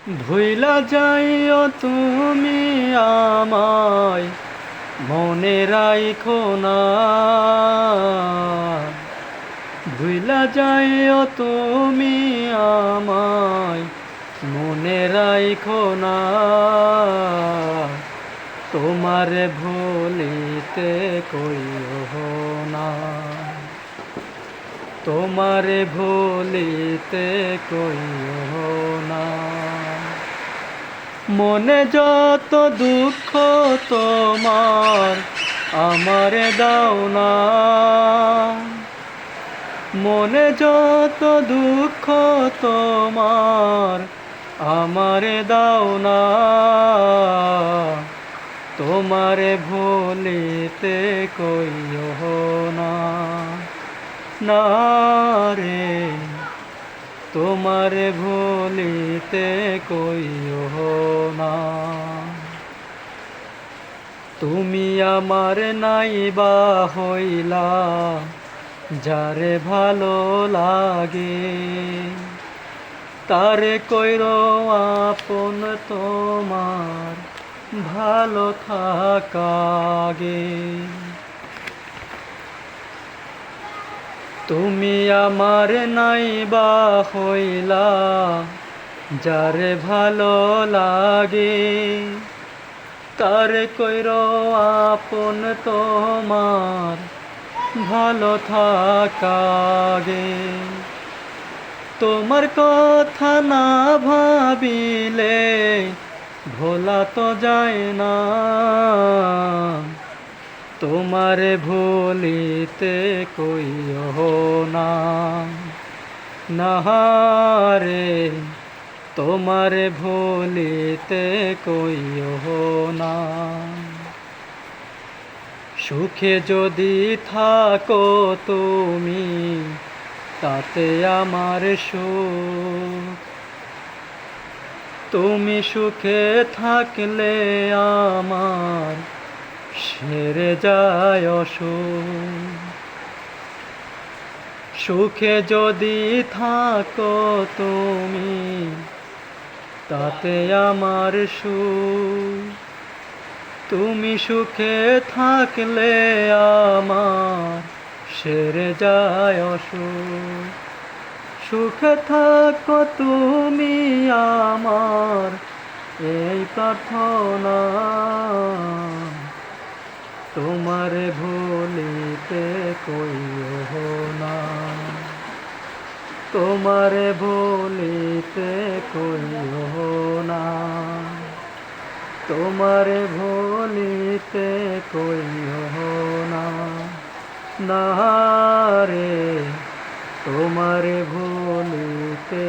ভুইলা যাইও তুমি আমায়, মনে রাইখো না। ভুইলা যাইও তুমি আমায়, মনে রাইখো না। তোমারে ভুলিতে কইও না, তোমারে ভুলিতে কইও না। মনে যত দুঃখ তোমার আমারে দাও না, মনে যত দুঃখ তোমার আমারে দাও না। তোমারে ভুলিতে কইও না, না রে, তোমারে ভুলিতে কইও না। তুমি আমার নাইবা হইলা, যারে ভালো লাগে তারে কইরো আপন, তোমার ভালো থাকাগে। তুমি আমার নাইবা হইলা, যারে ভালো লাগে তারে কইরো আপন, তোমার ভালো থাকাগে। তোমার কথা না ভাবিলে ভোলা তো যায় না, তোমারে ভুলিতে কইও না, না রে, তোমারে ভুলিতে কইও না। সুখে যদি থাকো তুমি, তাতে আমার সুখ। তুমি সুখে থাকলে আমার সেরে যায় অসুখ। সুখে যদি থাকো তুমি, তাতে আমার সুখ। তুমি সুখে থাকলে আমার সেরে যায় অসুখ। সুখে থাকো তুমি আমার, এই প্রার্থনা। তোমারে ভুলিতে কইও না, তোমারে ভুলিতে কইও না, তোমারে ভুলিতে কইও না, না রে, তোমারে ভুলিতে